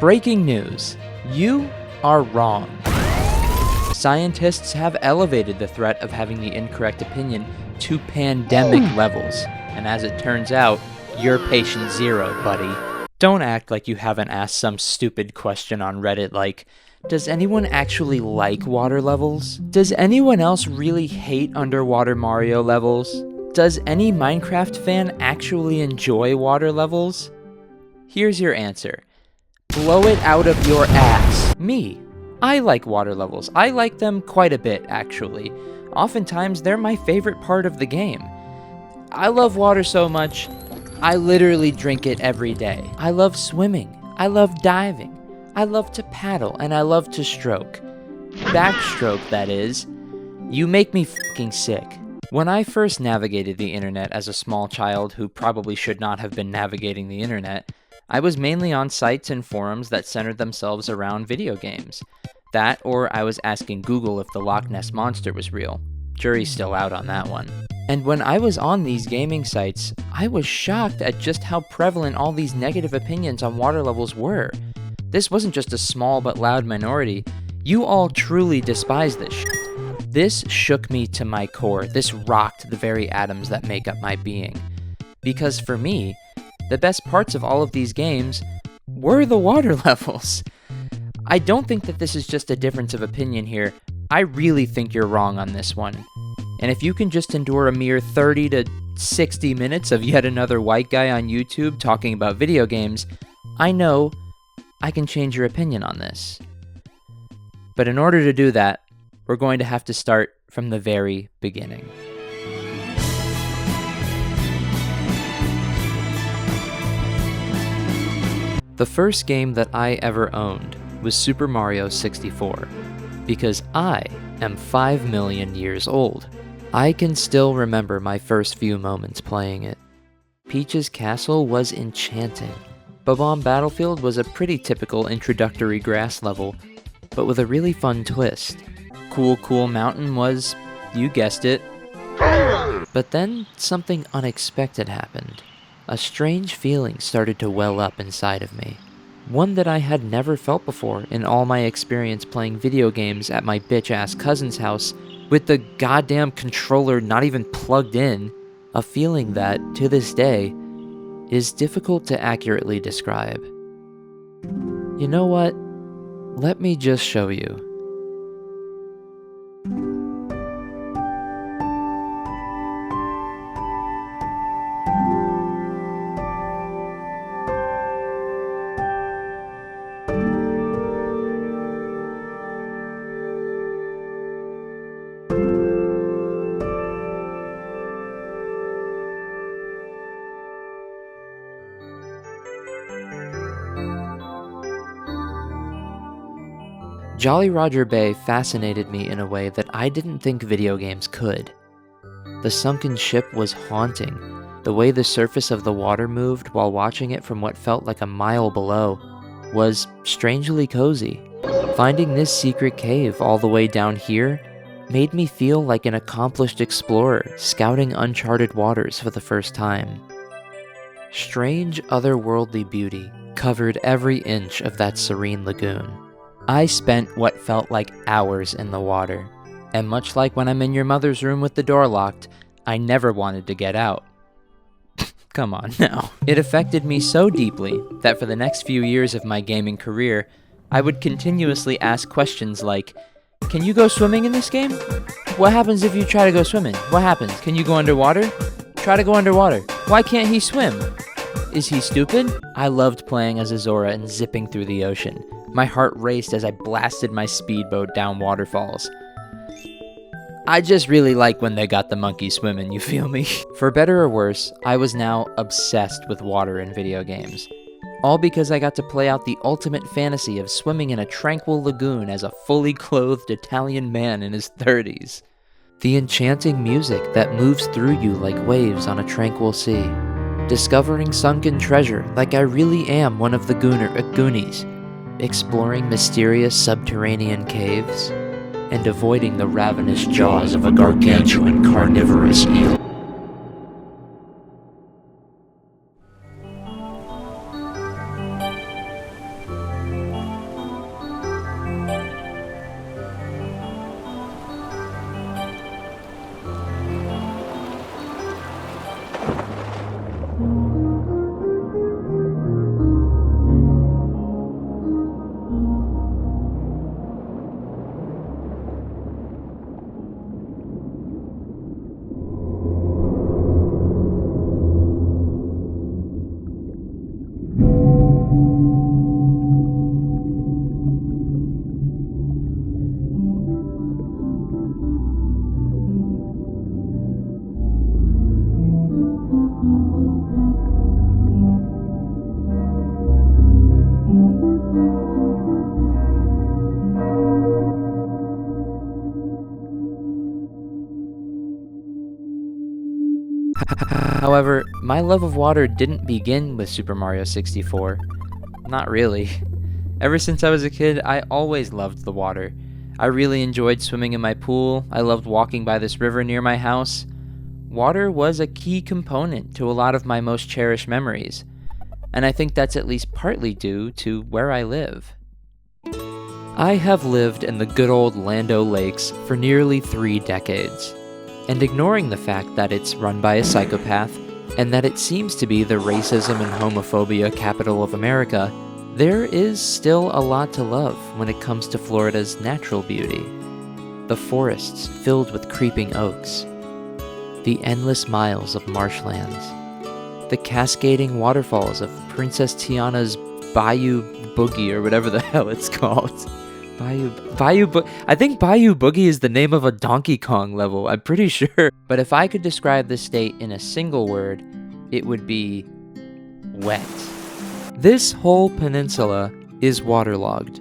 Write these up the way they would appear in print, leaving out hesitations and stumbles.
Breaking news. You are wrong. Scientists have elevated the threat of having the incorrect opinion to pandemic levels. And as it turns out, you're patient zero, buddy. Don't act like you haven't asked some stupid question on Reddit like, does anyone actually like water levels? Does anyone else really hate underwater Mario levels? Does any Minecraft fan actually enjoy water levels? Here's your answer. Blow it out of your ass. Me. I like water levels. I like them quite a bit, actually. Oftentimes, they're my favorite part of the game. I love water so much, I literally drink it every day. I love swimming. I love diving. I love to paddle, and I love to stroke. Backstroke, that is. You make me fucking sick. When I first navigated the internet as a small child who probably should not have been navigating the internet, I was mainly on sites and forums that centered themselves around video games. That, or I was asking Google if the Loch Ness Monster was real. Jury's still out on that one. And when I was on these gaming sites, I was shocked at just how prevalent all these negative opinions on water levels were. This wasn't just a small but loud minority. You all truly despise this shit. This shook me to my core. This rocked the very atoms that make up my being. Because for me, the best parts of all of these games were the water levels. I don't think that this is just a difference of opinion here. I really think you're wrong on this one. And if you can just endure a mere 30 to 60 minutes of yet another white guy on YouTube talking about video games, I know I can change your opinion on this. But in order to do that, we're going to have to start from the very beginning. The first game that I ever owned was Super Mario 64, because I am 5 million years old. I can still remember my first few moments playing it. Peach's castle was enchanting. Bob-Omb Battlefield was a pretty typical introductory grass level, but with a really fun twist. Cool Mountain was, you guessed it. But then something unexpected happened. A strange feeling started to well up inside of me. One that I had never felt before in all my experience playing video games at my bitch-ass cousin's house with the goddamn controller not even plugged in. A feeling that, to this day, is difficult to accurately describe. You know what? Let me just show you. Jolly Roger Bay fascinated me in a way that I didn't think video games could. The sunken ship was haunting. The way the surface of the water moved while watching it from what felt like a mile below was strangely cozy. Finding this secret cave all the way down here made me feel like an accomplished explorer scouting uncharted waters for the first time. Strange otherworldly beauty covered every inch of that serene lagoon. I spent what felt like hours in the water, and much like when I'm in your mother's room with the door locked, I never wanted to get out. Come on now. It affected me so deeply that for the next few years of my gaming career, I would continuously ask questions like, can you go swimming in this game? What happens if you try to go swimming? What happens? Can you go underwater? Try to go underwater. Why can't he swim? Is he stupid? I loved playing as a Zora and zipping through the ocean. My heart raced as I blasted my speedboat down waterfalls. I just really like when they got the monkey swimming, you feel me? For better or worse, I was now obsessed with water in video games. All because I got to play out the ultimate fantasy of swimming in a tranquil lagoon as a fully clothed Italian man in his 30s. The enchanting music that moves through you like waves on a tranquil sea. Discovering sunken treasure like I really am one of the Goonies. Exploring mysterious subterranean caves, and avoiding the ravenous jaws of a gargantuan carnivorous eel. However, my love of water didn't begin with Super Mario 64. Not really. Ever since I was a kid, I always loved the water. I really enjoyed swimming in my pool. I loved walking by this river near my house. Water was a key component to a lot of my most cherished memories, and I think that's at least partly due to where I live. I have lived in the good old Land O'Lakes for nearly 3 decades, and ignoring the fact that it's run by a psychopath, and that it seems to be the racism and homophobia capital of America, there is still a lot to love when it comes to Florida's natural beauty. The forests filled with creeping oaks, the endless miles of marshlands, the cascading waterfalls of Princess Tiana's Bayou Boogie, or whatever the hell it's called. I think Bayou Boogie is the name of a Donkey Kong level, I'm pretty sure. But if I could describe this state in a single word, it would be wet. This whole peninsula is waterlogged.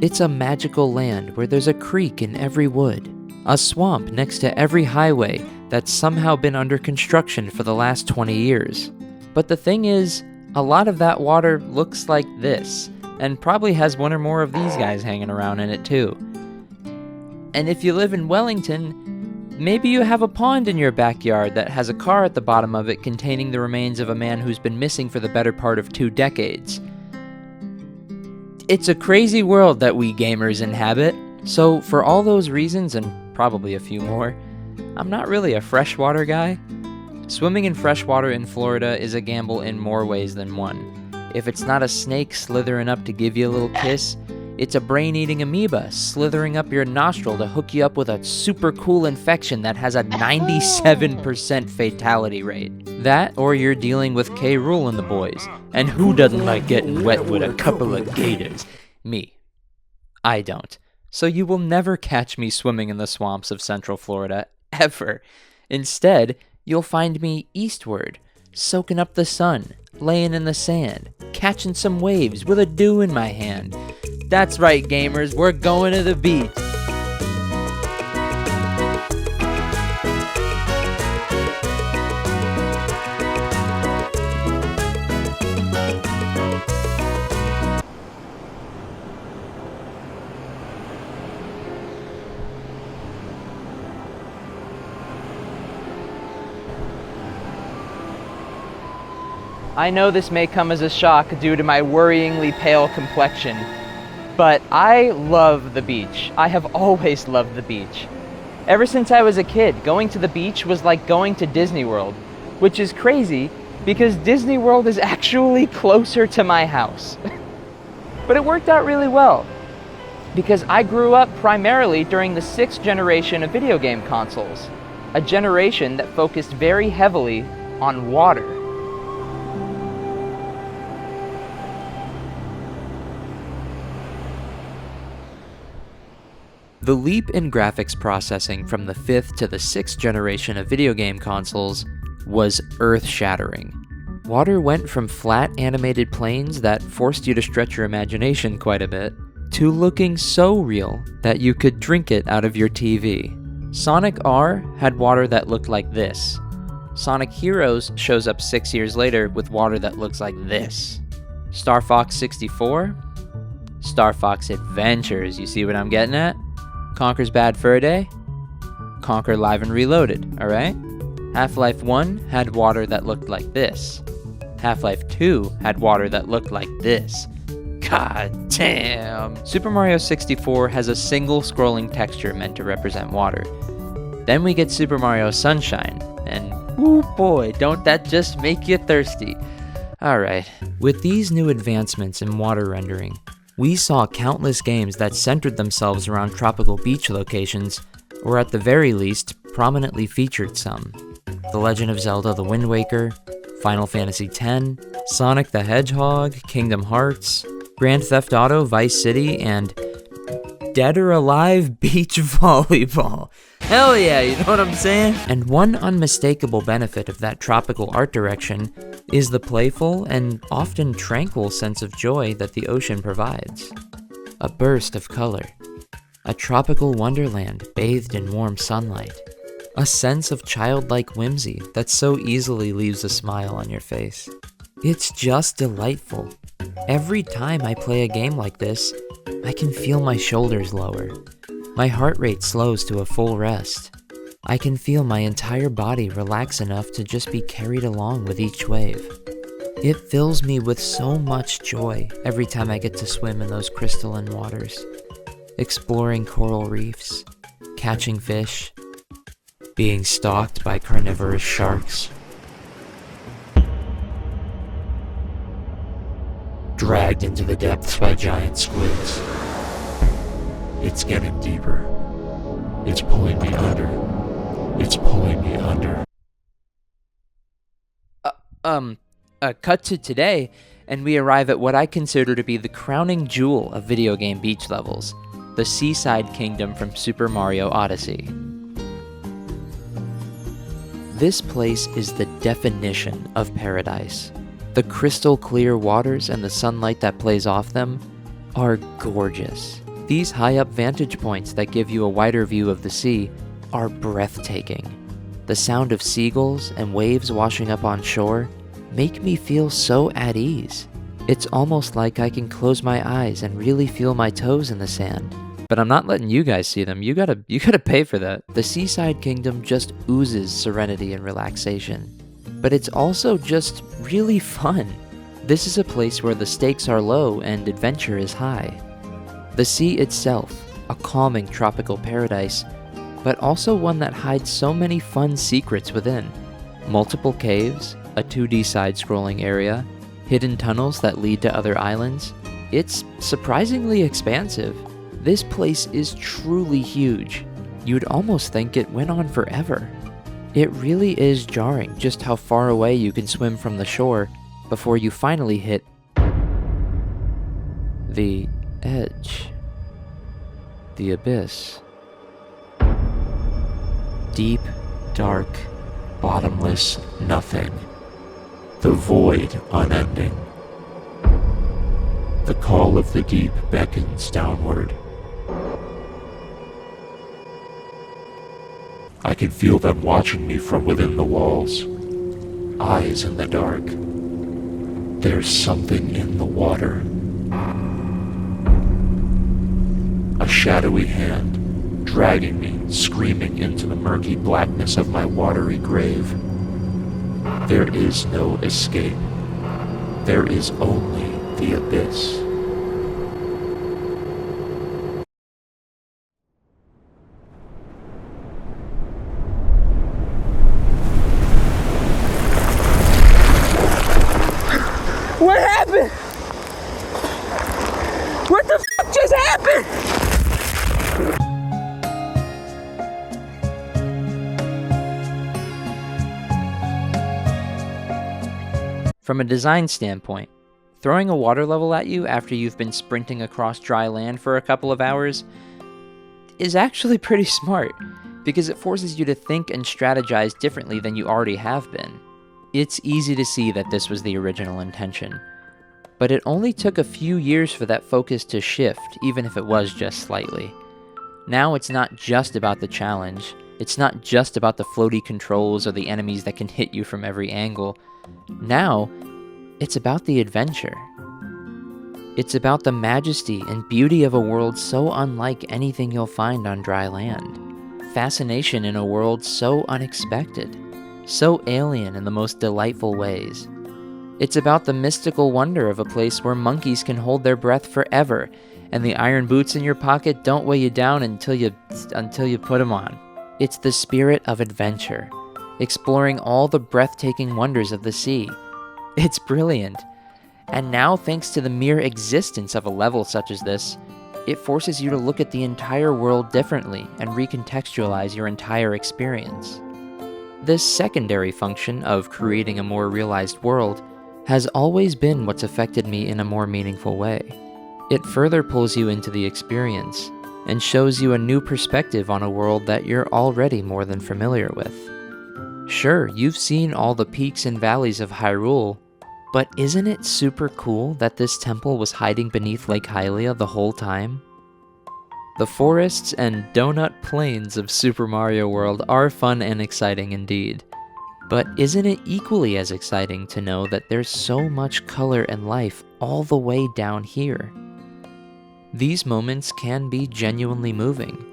It's a magical land where there's a creek in every wood, a swamp next to every highway that's somehow been under construction for the last 20 years. But the thing is, a lot of that water looks like this, and probably has one or more of these guys hanging around in it too. And if you live in Wellington, maybe you have a pond in your backyard that has a car at the bottom of it containing the remains of a man who's been missing for the better part of 2 decades. It's a crazy world that we gamers inhabit, so for all those reasons, and probably a few more, I'm not really a freshwater guy. Swimming in freshwater in Florida is a gamble in more ways than one. If it's not a snake slithering up to give you a little kiss, it's a brain-eating amoeba slithering up your nostril to hook you up with a super cool infection that has a 97% fatality rate. That, or you're dealing with K. Rool and the boys. And who doesn't like getting wet with a couple of gators? Me. I don't. So you will never catch me swimming in the swamps of Central Florida, ever. Instead, you'll find me eastward, soaking up the sun, laying in the sand, catching some waves with a dew in my hand. That's right, gamers, we're going to the beach. I know this may come as a shock due to my worryingly pale complexion, but I love the beach. I have always loved the beach. Ever since I was a kid, going to the beach was like going to Disney World, which is crazy because Disney World is actually closer to my house. But it worked out really well because I grew up primarily during the 6th generation of video game consoles, a generation that focused very heavily on water. The leap in graphics processing from the 5th to the 6th generation of video game consoles was earth-shattering. Water went from flat animated planes that forced you to stretch your imagination quite a bit, to looking so real that you could drink it out of your TV. Sonic R had water that looked like this. Sonic Heroes shows up 6 years later with water that looks like this. Star Fox 64? Star Fox Adventures, you see what I'm getting at? Conker's Bad Fur Day? Conker Live and Reloaded, alright? Half-Life 1 had water that looked like this. Half-Life 2 had water that looked like this. God damn! Super Mario 64 has a single scrolling texture meant to represent water. Then we get Super Mario Sunshine, and ooh boy, don't that just make you thirsty. Alright, with these new advancements in water rendering, we saw countless games that centered themselves around tropical beach locations, or at the very least, prominently featured some. The Legend of Zelda: The Wind Waker, Final Fantasy X, Sonic the Hedgehog, Kingdom Hearts, Grand Theft Auto Vice City, and Dead or Alive Beach Volleyball. Hell yeah, you know what I'm saying? And one unmistakable benefit of that tropical art direction is the playful and often tranquil sense of joy that the ocean provides. A burst of color. A tropical wonderland bathed in warm sunlight. A sense of childlike whimsy that so easily leaves a smile on your face. It's just delightful. Every time I play a game like this, I can feel my shoulders lower. My heart rate slows to a full rest. I can feel my entire body relax enough to just be carried along with each wave. It fills me with so much joy every time I get to swim in those crystalline waters, exploring coral reefs, catching fish, being stalked by carnivorous sharks, dragged into the depths by giant squids. It's getting deeper. It's pulling me under. It's pulling me under. Cut to today, and we arrive at what I consider to be the crowning jewel of video game beach levels, the Seaside Kingdom from Super Mario Odyssey. This place is the definition of paradise. The crystal clear waters and the sunlight that plays off them are gorgeous. These high-up vantage points that give you a wider view of the sea are breathtaking. The sound of seagulls and waves washing up on shore make me feel so at ease. It's almost like I can close my eyes and really feel my toes in the sand. But I'm not letting you guys see them. You gotta pay for that. The Seaside Kingdom just oozes serenity and relaxation. But it's also just really fun. This is a place where the stakes are low and adventure is high. The sea itself, a calming tropical paradise, but also one that hides so many fun secrets within. Multiple caves, a 2D side-scrolling area, hidden tunnels that lead to other islands. It's surprisingly expansive. This place is truly huge. You'd almost think it went on forever. It really is jarring just how far away you can swim from the shore before you finally hit the edge. The abyss. Deep, dark, bottomless nothing. The void unending. The call of the deep beckons downward. I can feel them watching me from within the walls. Eyes in the dark. There's something in the water. A shadowy hand, dragging me, screaming into the murky blackness of my watery grave. There is no escape. There is only the abyss. What happened? What the f*** just happened? From a design standpoint, throwing a water level at you after you've been sprinting across dry land for a couple of hours is actually pretty smart, because it forces you to think and strategize differently than you already have been. It's easy to see that this was the original intention, but it only took a few years for that focus to shift, even if it was just slightly. Now it's not just about the challenge, it's not just about the floaty controls or the enemies that can hit you from every angle. Now, it's about the adventure. It's about the majesty and beauty of a world so unlike anything you'll find on dry land. Fascination in a world so unexpected, so alien in the most delightful ways. It's about the mystical wonder of a place where monkeys can hold their breath forever, and the iron boots in your pocket don't weigh you down until you put them on. It's the spirit of adventure, exploring all the breathtaking wonders of the sea. It's brilliant. And now, thanks to the mere existence of a level such as this, it forces you to look at the entire world differently and recontextualize your entire experience. This secondary function of creating a more realized world has always been what's affected me in a more meaningful way. It further pulls you into the experience and shows you a new perspective on a world that you're already more than familiar with. Sure, you've seen all the peaks and valleys of Hyrule, but isn't it super cool that this temple was hiding beneath Lake Hylia the whole time? The forests and donut plains of Super Mario World are fun and exciting indeed. But isn't it equally as exciting to know that there's so much color and life all the way down here? These moments can be genuinely moving,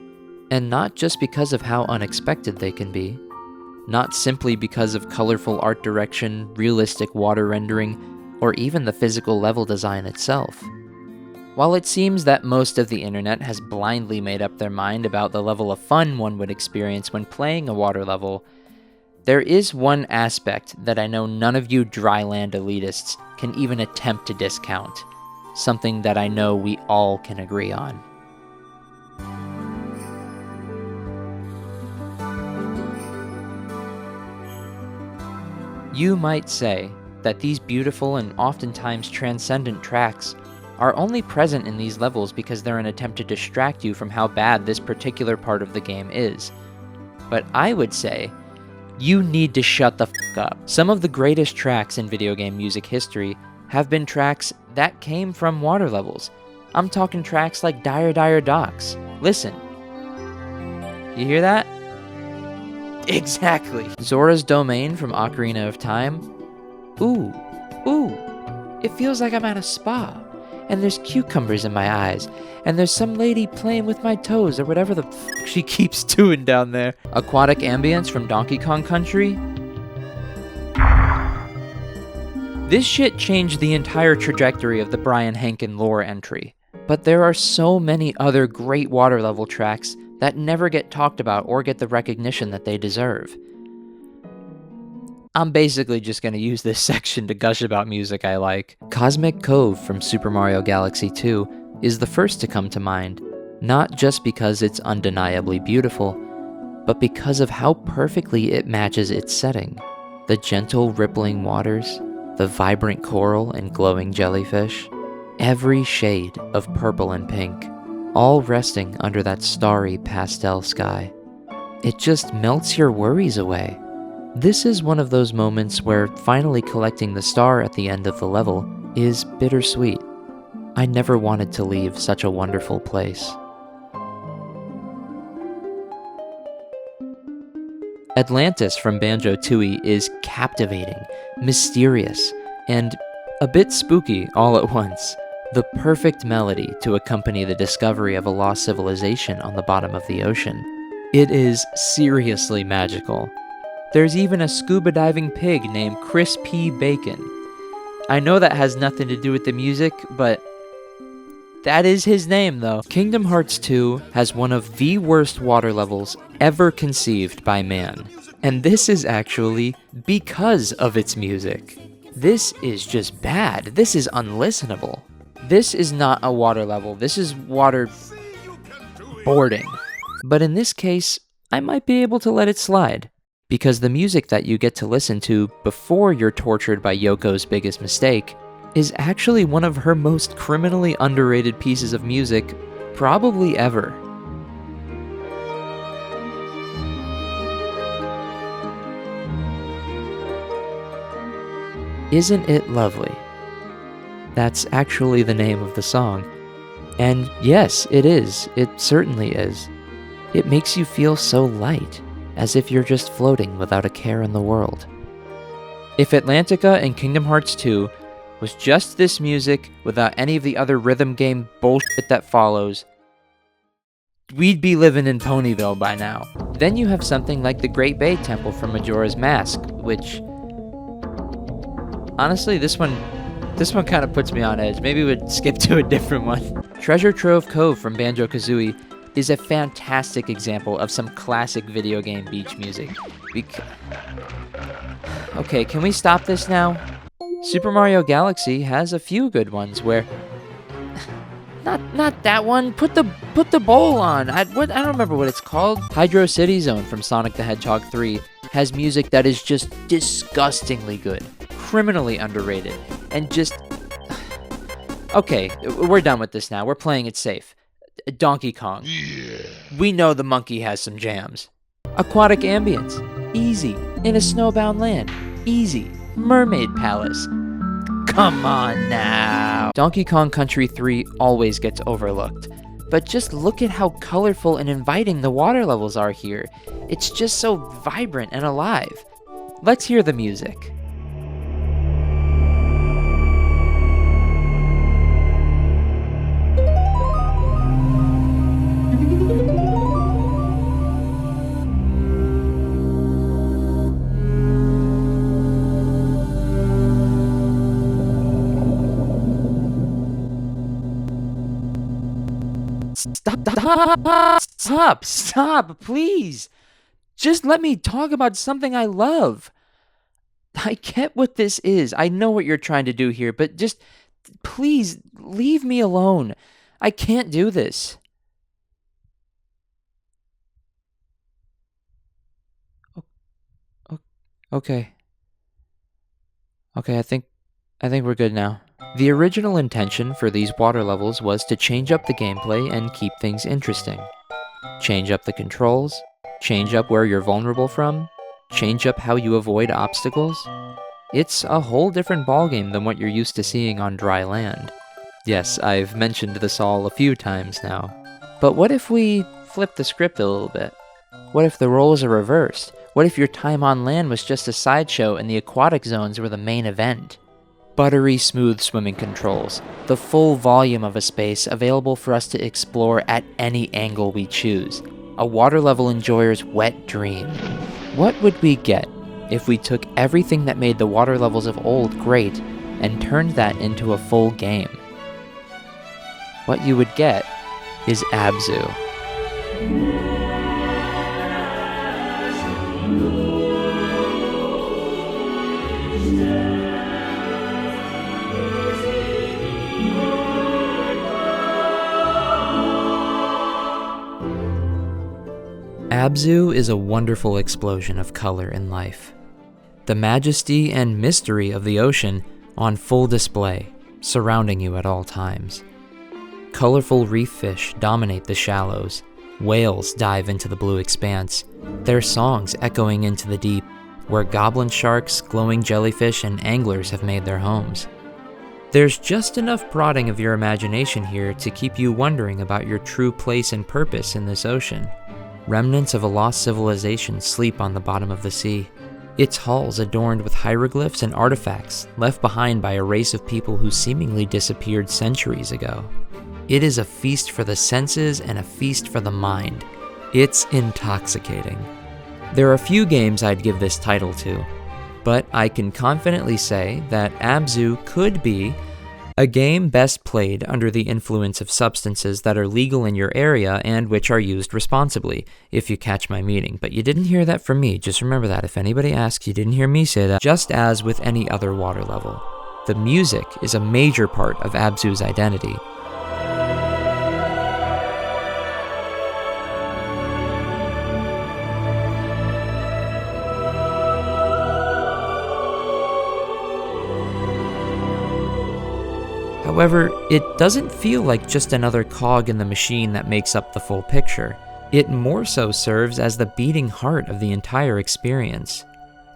and not just because of how unexpected they can be, not simply because of colorful art direction, realistic water rendering, or even the physical level design itself. While it seems that most of the internet has blindly made up their mind about the level of fun one would experience when playing a water level, there is one aspect that I know none of you dryland elitists can even attempt to discount, something that I know we all can agree on. You might say that these beautiful and oftentimes transcendent tracks are only present in these levels because they're an attempt to distract you from how bad this particular part of the game is. But I would say, you need to shut the f*** up. Some of the greatest tracks in video game music history have been tracks that came from water levels. I'm talking tracks like Dire Dire Docks. Listen. You hear that? Exactly. Zora's Domain from Ocarina of Time. Ooh, it feels like I'm at a spa. And there's cucumbers in my eyes, and there's some lady playing with my toes, or whatever the f*** she keeps doing down there. Aquatic Ambience from Donkey Kong Country. This shit changed the entire trajectory of the Brian Henken lore entry. But there are so many other great water level tracks that never get talked about or get the recognition that they deserve. I'm basically just going to use this section to gush about music I like. Cosmic Cove from Super Mario Galaxy 2 is the first to come to mind, not just because it's undeniably beautiful, but because of how perfectly it matches its setting. The gentle rippling waters, the vibrant coral and glowing jellyfish, every shade of purple and pink, all resting under that starry pastel sky. It just melts your worries away. This is one of those moments where finally collecting the star at the end of the level is bittersweet. I never wanted to leave such a wonderful place. Atlantis from Banjo-Tooie is captivating, mysterious, and a bit spooky all at once. The perfect melody to accompany the discovery of a lost civilization on the bottom of the ocean. It is seriously magical. There's even a scuba diving pig named Chris P. Bacon. I know that has nothing to do with the music, but that is his name though. Kingdom Hearts 2 has one of the worst water levels ever conceived by man. And this is actually because of its music. This is just bad. This is unlistenable. This is not a water level. This is water boarding. But in this case, I might be able to let it slide. Because the music that you get to listen to before you're tortured by Yoko's biggest mistake is actually one of her most criminally underrated pieces of music probably ever. Isn't it lovely? That's actually the name of the song. And yes, it is. It certainly is. It makes you feel so light, as if you're just floating without a care in the world. If Atlantica and Kingdom Hearts 2 was just this music without any of the other rhythm game bullshit that follows, we'd be living in Ponyville by now. Then you have something like the Great Bay Temple from Majora's Mask, which... honestly, this one kind of puts me on edge. Maybe we'd skip to a different one. Treasure Trove Cove from Banjo-Kazooie is a fantastic example of some classic video game beach music. Okay, can we stop this now? Super Mario Galaxy has a few good ones where... Not that one. Put the bowl on. I don't remember what it's called. Hydro City Zone from Sonic the Hedgehog 3 has music that is just disgustingly good, criminally underrated, and just... Okay, we're done with this now. We're playing it safe. Donkey Kong. Yeah. We know the monkey has some jams. Aquatic Ambience. Easy. In a snowbound land. Easy. Mermaid Palace. Come on now. Donkey Kong Country 3 always gets overlooked. but just look at how colorful and inviting the water levels are here. It's just so vibrant and alive. Let's hear the music. Stop, please. Just let me talk about something I love. I get what this is. I know what you're trying to do here, but just please leave me alone. I can't do this. Okay. I think we're good now. The original intention for these water levels was to change up the gameplay and keep things interesting. Change up the controls, change up where you're vulnerable from, change up how you avoid obstacles. It's a whole different ballgame than what you're used to seeing on dry land. Yes, I've mentioned this all a few times now. But what if we flip the script a little bit? What if the roles are reversed? What if your time on land was just a sideshow and the aquatic zones were the main event? Buttery smooth swimming controls, the full volume of a space available for us to explore at any angle we choose. A water level enjoyer's wet dream. What would we get if we took everything that made the water levels of old great and turned that into a full game? What you would get is Abzu. Abzu is a wonderful explosion of color and life. The majesty and mystery of the ocean on full display, surrounding you at all times. Colorful reef fish dominate the shallows. Whales dive into the blue expanse, their songs echoing into the deep, where goblin sharks, glowing jellyfish, and anglers have made their homes. There's just enough prodding of your imagination here to keep you wondering about your true place and purpose in this ocean. Remnants of a lost civilization sleep on the bottom of the sea, its hulls adorned with hieroglyphs and artifacts left behind by a race of people who seemingly disappeared centuries ago. It is a feast for the senses and a feast for the mind. It's intoxicating. There are few games I'd give this title to, but I can confidently say that Abzu could be a game best played under the influence of substances that are legal in your area and which are used responsibly, if you catch my meaning. But you didn't hear that from me, just remember that. If anybody asks, you didn't hear me say that. Just as with any other water level, the music is a major part of Abzu's identity. However, it doesn't feel like just another cog in the machine that makes up the full picture. It more so serves as the beating heart of the entire experience.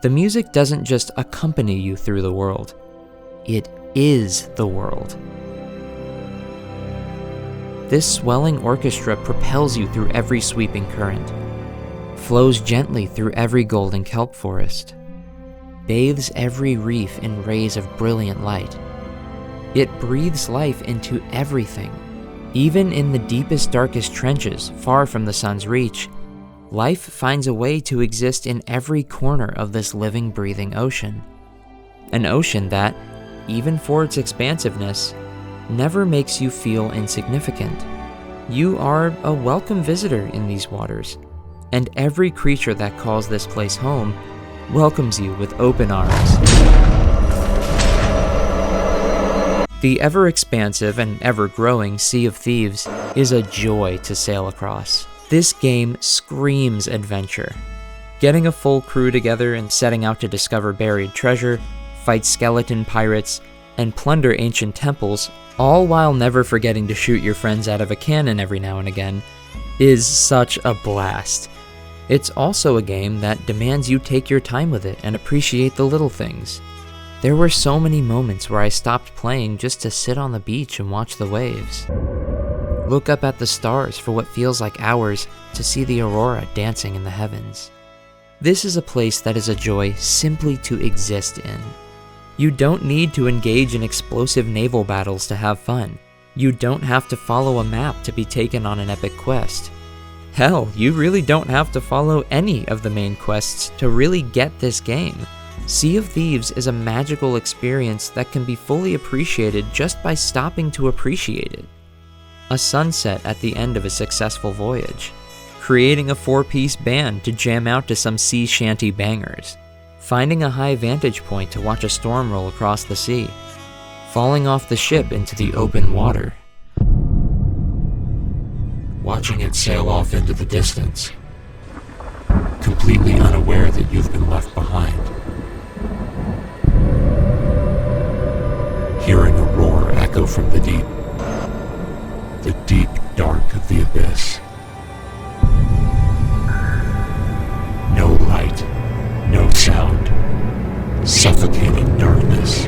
The music doesn't just accompany you through the world, it is the world. This swelling orchestra propels you through every sweeping current, flows gently through every golden kelp forest, bathes every reef in rays of brilliant light. It breathes life into everything. Even in the deepest, darkest trenches, far from the sun's reach, life finds a way to exist in every corner of this living, breathing ocean. An ocean that, even for its expansiveness, never makes you feel insignificant. You are a welcome visitor in these waters, and every creature that calls this place home welcomes you with open arms. The ever-expansive and ever-growing Sea of Thieves is a joy to sail across. This game screams adventure. Getting a full crew together and setting out to discover buried treasure, fight skeleton pirates, and plunder ancient temples, all while never forgetting to shoot your friends out of a cannon every now and again, is such a blast. It's also a game that demands you take your time with it and appreciate the little things. There were so many moments where I stopped playing just to sit on the beach and watch the waves. look up at the stars for what feels like hours to see the aurora dancing in the heavens. This is a place that is a joy simply to exist in. You don't need to engage in explosive naval battles to have fun. You don't have to follow a map to be taken on an epic quest. Hell, you really don't have to follow any of the main quests to really get this game. Sea of Thieves is a magical experience that can be fully appreciated just by stopping to appreciate it. A sunset at the end of a successful voyage. Creating a 4-piece band to jam out to some sea shanty bangers. Finding a high vantage point to watch a storm roll across the sea. Falling off the ship into the open water. Watching it sail off into the distance. Completely unaware that you've been left behind. Hearing a roar echo from the deep. The deep dark of the abyss. No light, no sound, suffocating darkness.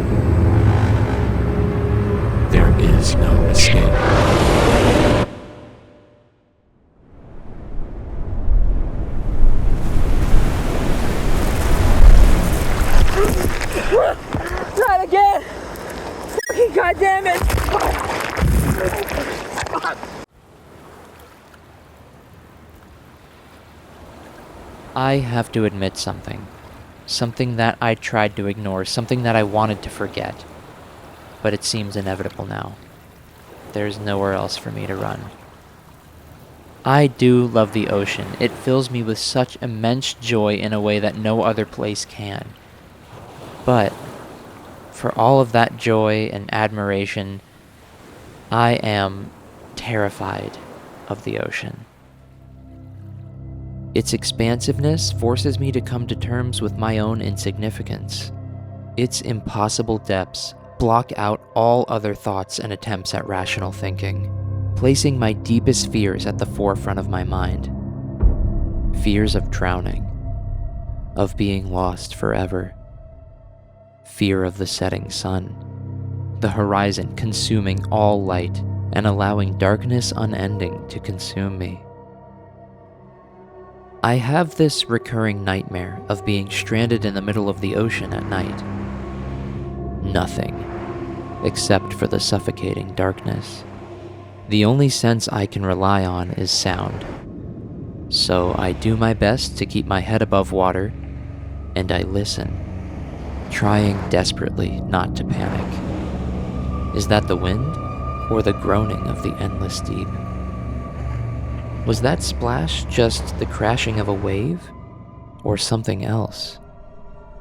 There is no escape. Not again! Fucking goddamn it! I have to admit something. Something that I tried to ignore, something that I wanted to forget. But it seems inevitable now. There's nowhere else for me to run. I do love the ocean. It fills me with such immense joy in a way that no other place can. But for all of that joy and admiration, I am terrified of the ocean. Its expansiveness forces me to come to terms with my own insignificance. Its impossible depths block out all other thoughts and attempts at rational thinking, placing my deepest fears at the forefront of my mind. Fears of drowning, of being lost forever. Fear of the setting sun, the horizon consuming all light and allowing darkness unending to consume me. I have this recurring nightmare of being stranded in the middle of the ocean at night. Nothing, except for the suffocating darkness. The only sense I can rely on is sound. So I do my best to keep my head above water, and I listen, trying desperately not to panic. Is that the wind, or the groaning of the endless deep? Was that splash just the crashing of a wave, or something else?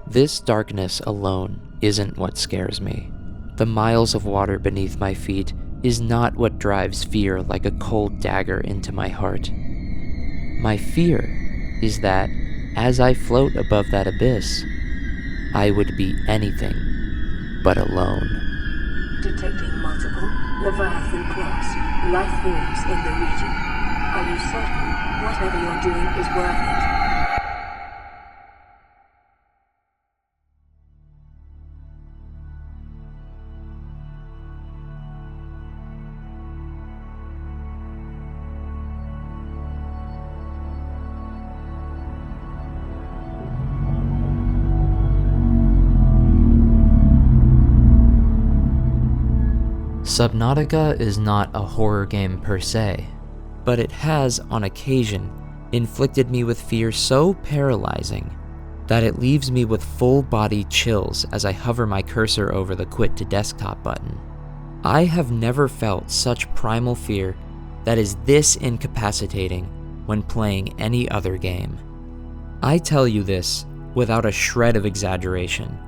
This darkness alone isn't what scares me. The miles of water beneath my feet is not what drives fear like a cold dagger into my heart. My fear is that, as I float above that abyss, I would be anything but alone. Detecting multiple Leviathan class life forms in the region. Are you certain whatever you're doing is worth it? Subnautica is not a horror game per se, but it has, on occasion, inflicted me with fear so paralyzing that it leaves me with full-body chills as I hover my cursor over the quit to desktop button. I have never felt such primal fear that is this incapacitating when playing any other game. I tell you this without a shred of exaggeration.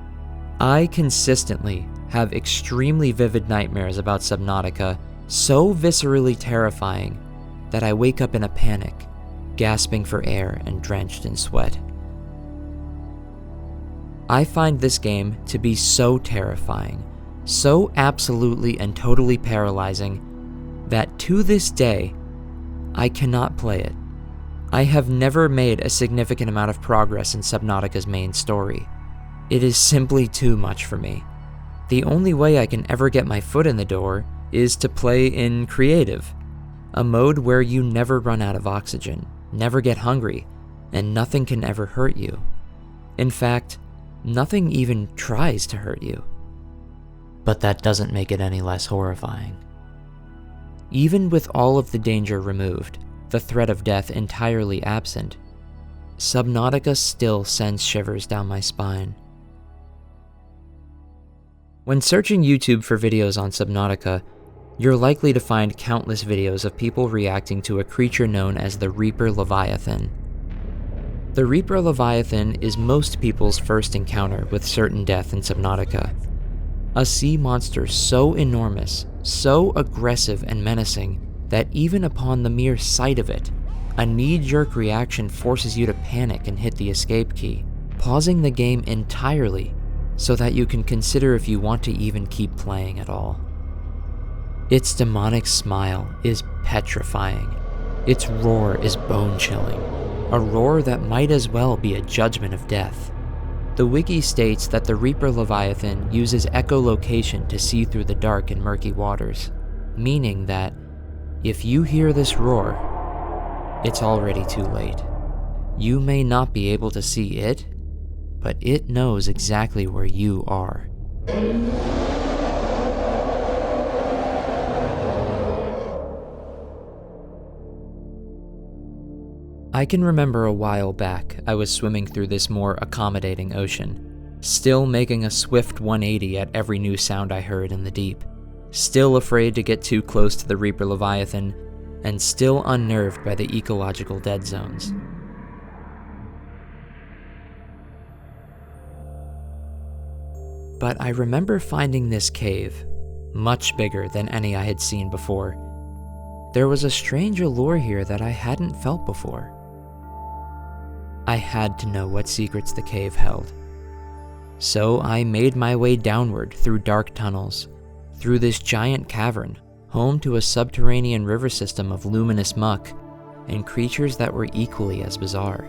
I consistently have extremely vivid nightmares about Subnautica, so viscerally terrifying that I wake up in a panic, gasping for air and drenched in sweat. I find this game to be so terrifying, so absolutely and totally paralyzing, that to this day, I cannot play it. I have never made a significant amount of progress in Subnautica's main story. It is simply too much for me. The only way I can ever get my foot in the door is to play in creative. A mode where you never run out of oxygen, never get hungry, and nothing can ever hurt you. In fact, nothing even tries to hurt you. But that doesn't make it any less horrifying. Even with all of the danger removed, the threat of death entirely absent, Subnautica still sends shivers down my spine. When searching YouTube for videos on Subnautica, you're likely to find countless videos of people reacting to a creature known as the Reaper Leviathan. The Reaper Leviathan is most people's first encounter with certain death in Subnautica. A sea monster so enormous, so aggressive and menacing, that even upon the mere sight of it, a knee-jerk reaction forces you to panic and hit the escape key, pausing the game entirely so that you can consider if you want to even keep playing at all. Its demonic smile is petrifying. Its roar is bone-chilling, a roar that might as well be a judgment of death. The wiki states that the Reaper Leviathan uses echolocation to see through the dark and murky waters, meaning that if you hear this roar, it's already too late. You may not be able to see it, but it knows exactly where you are. I can remember a while back I was swimming through this more accommodating ocean, still making a swift 180 at every new sound I heard in the deep, still afraid to get too close to the Reaper Leviathan, and still unnerved by the ecological dead zones. But I remember finding this cave, much bigger than any I had seen before. There was a strange allure here that I hadn't felt before. I had to know what secrets the cave held. So I made my way downward through dark tunnels, through this giant cavern, home to a subterranean river system of luminous muck and creatures that were equally as bizarre.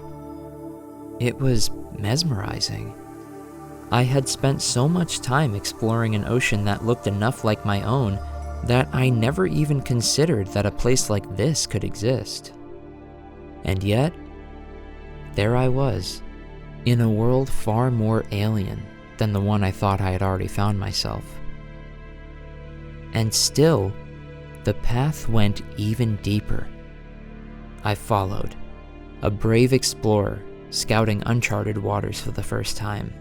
It was mesmerizing. I had spent so much time exploring an ocean that looked enough like my own that I never even considered that a place like this could exist. And yet, there I was, in a world far more alien than the one I thought I had already found myself. And still, the path went even deeper. I followed, a brave explorer scouting uncharted waters for the first time,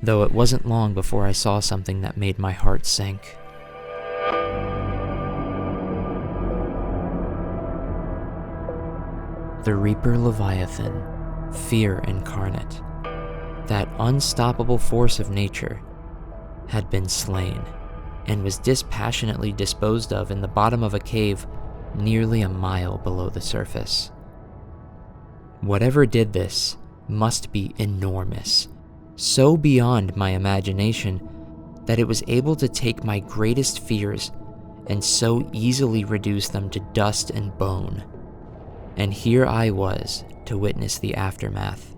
though it wasn't long before I saw something that made my heart sink. The Reaper Leviathan, fear incarnate, that unstoppable force of nature, had been slain and was dispassionately disposed of in the bottom of a cave nearly a mile below the surface. Whatever did this must be enormous, so beyond my imagination that it was able to take my greatest fears and so easily reduce them to dust and bone. And here I was to witness the aftermath,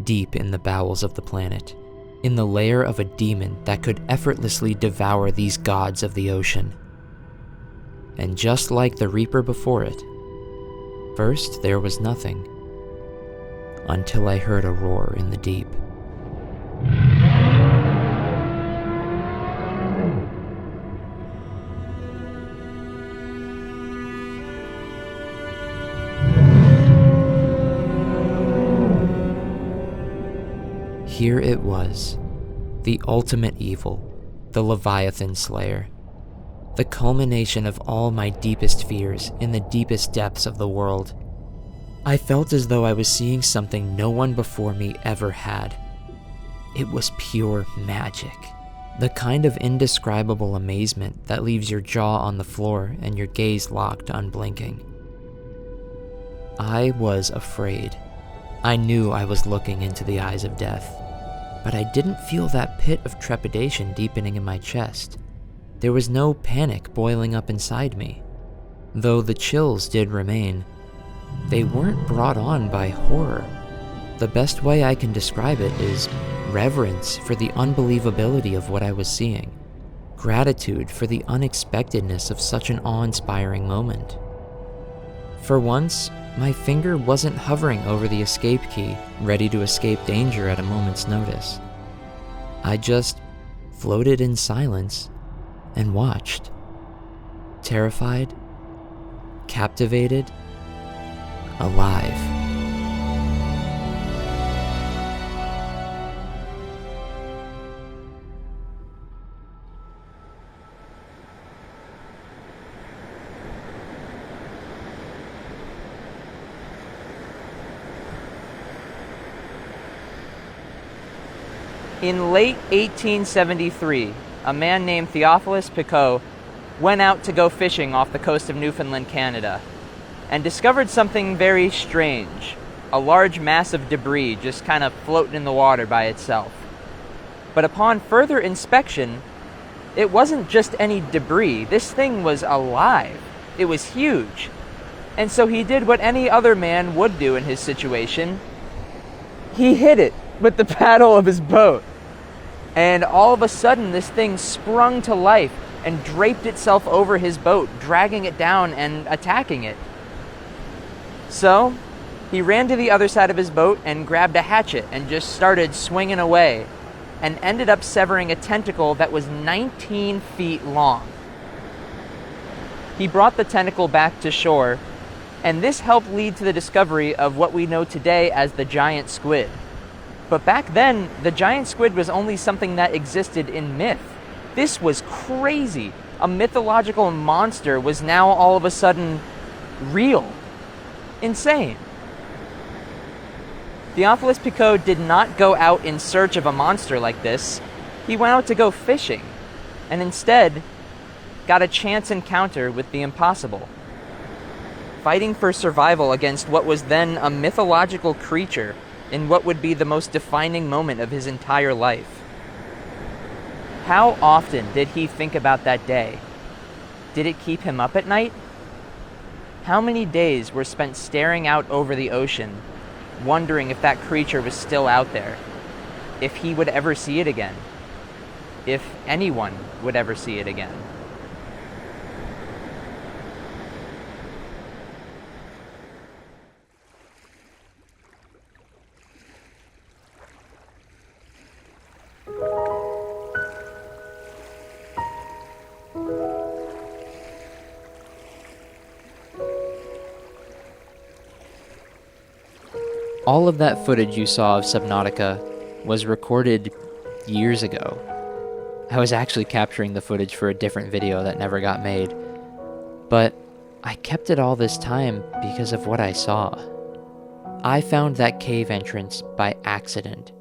deep in the bowels of the planet, in the lair of a demon that could effortlessly devour these gods of the ocean. And just like the Reaper before it, first there was nothing, until I heard a roar in the deep. Here it was, the ultimate evil, the Leviathan Slayer, the culmination of all my deepest fears in the deepest depths of the world. I felt as though I was seeing something no one before me ever had. It was pure magic, the kind of indescribable amazement that leaves your jaw on the floor and your gaze locked unblinking. I was afraid. I knew I was looking into the eyes of death, but I didn't feel that pit of trepidation deepening in my chest. There was no panic boiling up inside me. Though the chills did remain, they weren't brought on by horror. The best way I can describe it is reverence for the unbelievability of what I was seeing, gratitude for the unexpectedness of such an awe-inspiring moment. For once, my finger wasn't hovering over the escape key, ready to escape danger at a moment's notice. I just floated in silence and watched. Terrified, captivated, alive. In late 1873, a man named Theophilus Picot went out to go fishing off the coast of Newfoundland, Canada, and discovered something very strange. A large mass of debris just kind of floating in the water by itself. But upon further inspection, it wasn't just any debris. This thing was alive. It was huge. And so he did what any other man would do in his situation. He hit it with the paddle of his boat. And all of a sudden, this thing sprung to life and draped itself over his boat, dragging it down and attacking it. So, he ran to the other side of his boat and grabbed a hatchet and just started swinging away, and ended up severing a tentacle that was 19 feet long. He brought the tentacle back to shore, and this helped lead to the discovery of what we know today as the giant squid. But back then, the giant squid was only something that existed in myth. This was crazy. A mythological monster was now all of a sudden real. Insane. Theophilus Picot did not go out in search of a monster like this. He went out to go fishing, and instead got a chance encounter with the impossible. Fighting for survival against what was then a mythological creature in what would be the most defining moment of his entire life. How often did he think about that day? Did it keep him up at night? How many days were spent staring out over the ocean, wondering if that creature was still out there, if he would ever see it again, if anyone would ever see it again? All of that footage you saw of Subnautica was recorded years ago. I was actually capturing the footage for a different video that never got made, but I kept it all this time because of what I saw. I found that cave entrance by accident.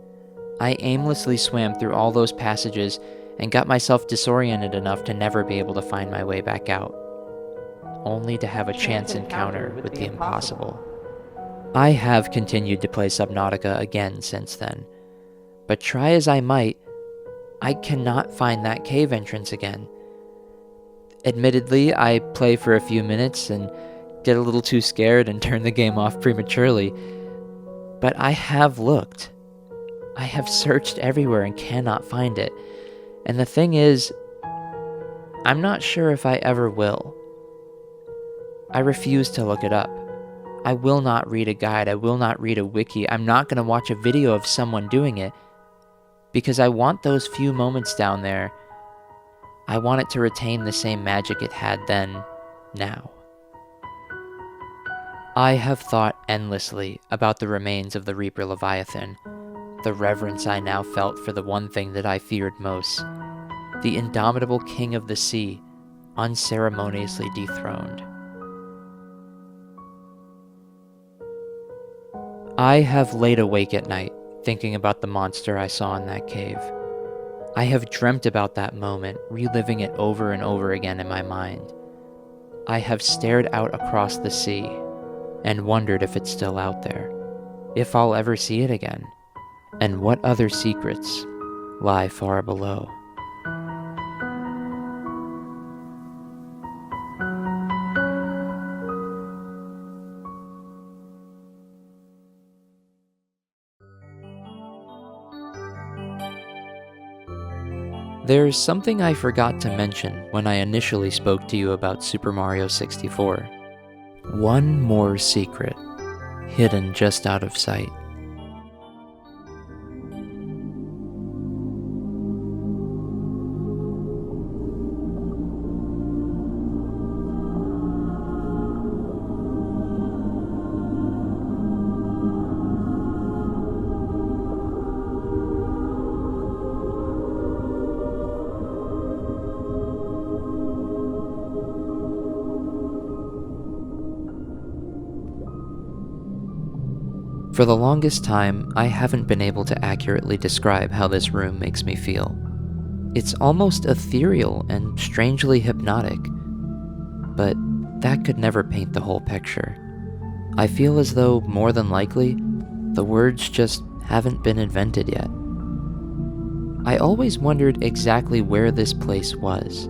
I aimlessly swam through all those passages and got myself disoriented enough to never be able to find my way back out, only to have a chance encounter with the impossible. I have continued to play Subnautica again since then, but try as I might, I cannot find that cave entrance again. Admittedly, I play for a few minutes and get a little too scared and turn the game off prematurely, but I have looked. I have searched everywhere and cannot find it, and the thing is, I'm not sure if I ever will. I refuse to look it up. I will not read a guide, I will not read a wiki, I'm not going to watch a video of someone doing it, because I want those few moments down there. I want it to retain the same magic it had then, now. I have thought endlessly about the remains of the Reaper Leviathan, the reverence I now felt for the one thing that I feared most, the indomitable king of the sea, unceremoniously dethroned. I have laid awake at night, thinking about the monster I saw in that cave. I have dreamt about that moment, reliving it over and over again in my mind. I have stared out across the sea, and wondered if it's still out there, if I'll ever see it again, and what other secrets lie far below. There's something I forgot to mention when I initially spoke to you about Super Mario 64. One more secret, hidden just out of sight. For the longest time, I haven't been able to accurately describe how this room makes me feel. It's almost ethereal and strangely hypnotic, but that could never paint the whole picture. I feel as though, more than likely, the words just haven't been invented yet. I always wondered exactly where this place was.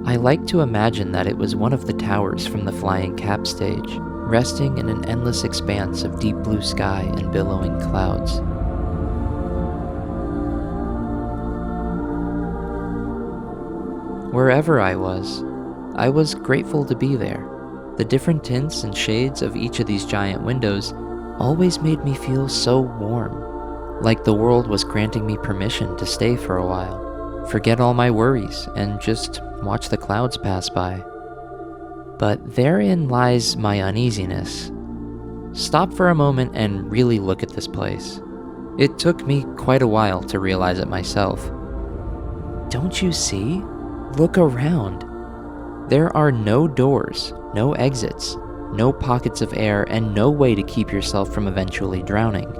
I like to imagine that it was one of the towers from the Flying Cap stage, resting in an endless expanse of deep blue sky and billowing clouds. Wherever I was grateful to be there. The different tints and shades of each of these giant windows always made me feel so warm, like the world was granting me permission to stay for a while, forget all my worries, and just watch the clouds pass by. But therein lies my uneasiness. Stop for a moment and really look at this place. It took me quite a while to realize it myself. Don't you see? Look around. There are no doors, no exits, no pockets of air, and no way to keep yourself from eventually drowning.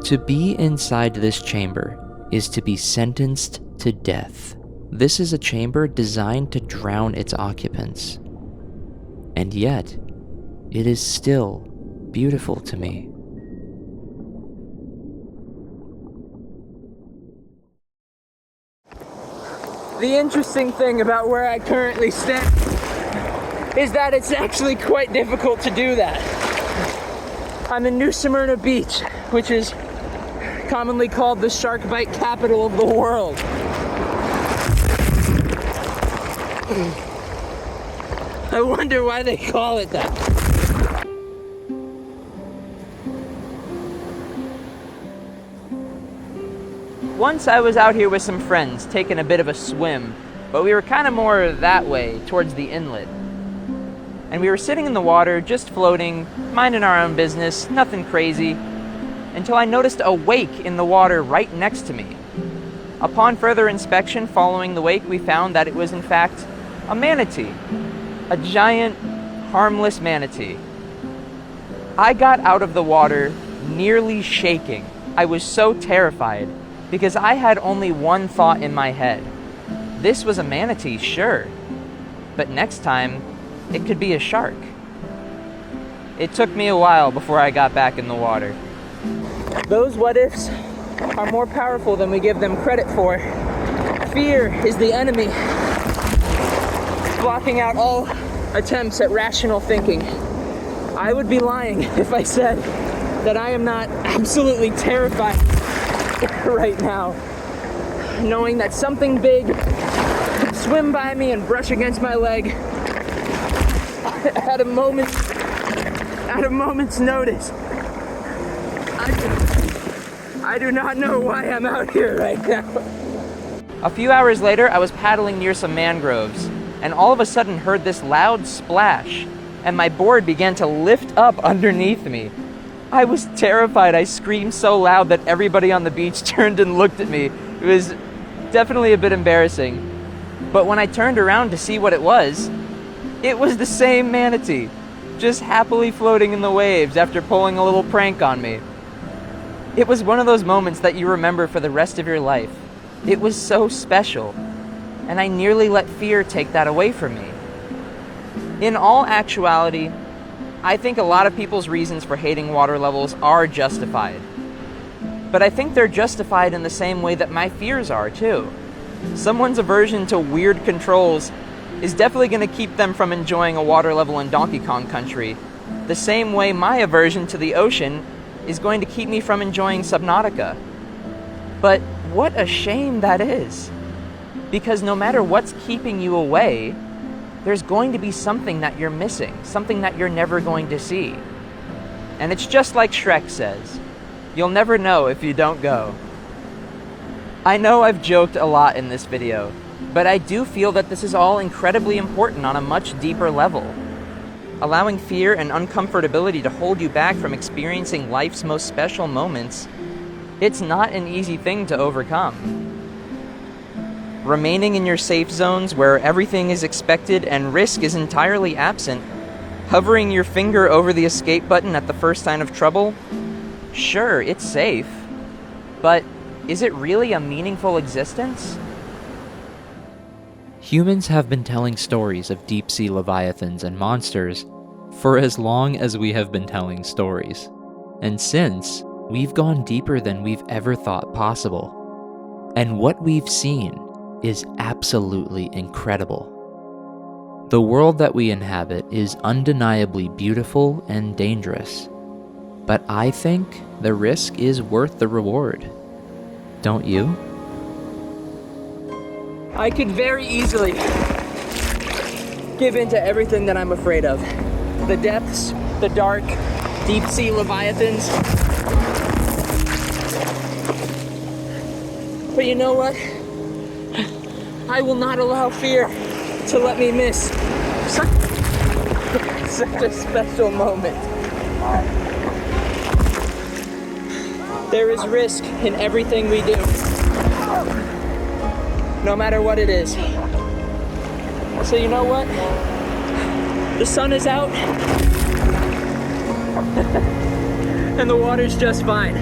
To be inside this chamber is to be sentenced to death. This is a chamber designed to drown its occupants. And yet, it is still beautiful to me. The interesting thing about where I currently stand is that it's actually quite difficult to do that. I'm in New Smyrna Beach, which is commonly called the shark bite capital of the world. I wonder why they call it that. Once I was out here with some friends, taking a bit of a swim, but we were kind of more that way, towards the inlet. And we were sitting in the water, just floating, minding our own business, nothing crazy, until I noticed a wake in the water right next to me. Upon further inspection following the wake, we found that it was in fact a manatee. A giant, harmless manatee. I got out of the water nearly shaking. I was so terrified because I had only one thought in my head. This was a manatee, sure, but next time it could be a shark. It took me a while before I got back in the water. Those what-ifs are more powerful than we give them credit for. Fear is the enemy, blocking out all attempts at rational thinking. I would be lying if I said that I am not absolutely terrified right now, knowing that something big could swim by me and brush against my leg at a moment's notice. I do not know why I'm out here right now. A few hours later, I was paddling near some mangroves, and all of a sudden heard this loud splash, and my board began to lift up underneath me. I was terrified. I screamed so loud that everybody on the beach turned and looked at me. It was definitely a bit embarrassing. But when I turned around to see what it was the same manatee, just happily floating in the waves after pulling a little prank on me. It was one of those moments that you remember for the rest of your life. It was so special, and I nearly let fear take that away from me. In all actuality, I think a lot of people's reasons for hating water levels are justified. But I think they're justified in the same way that my fears are, too. Someone's aversion to weird controls is definitely going to keep them from enjoying a water level in Donkey Kong Country, the same way my aversion to the ocean is going to keep me from enjoying Subnautica. But what a shame that is. Because no matter what's keeping you away, there's going to be something that you're missing, something that you're never going to see. And it's just like Shrek says, you'll never know if you don't go. I know I've joked a lot in this video, but I do feel that this is all incredibly important on a much deeper level. Allowing fear and uncomfortability to hold you back from experiencing life's most special moments, it's not an easy thing to overcome. Remaining in your safe zones where everything is expected and risk is entirely absent, hovering your finger over the escape button at the first sign of trouble, sure, it's safe, but is it really a meaningful existence? Humans have been telling stories of deep-sea leviathans and monsters for as long as we have been telling stories. And since, we've gone deeper than we've ever thought possible. And what we've seen is absolutely incredible. The world that we inhabit is undeniably beautiful and dangerous. But I think the risk is worth the reward. Don't you? I could very easily give in to everything that I'm afraid of. The depths, the dark, deep-sea leviathans. But you know what? I will not allow fear to let me miss such a special moment. There is risk in everything we do, no matter what it is. So you know what? The sun is out, and the water's just fine.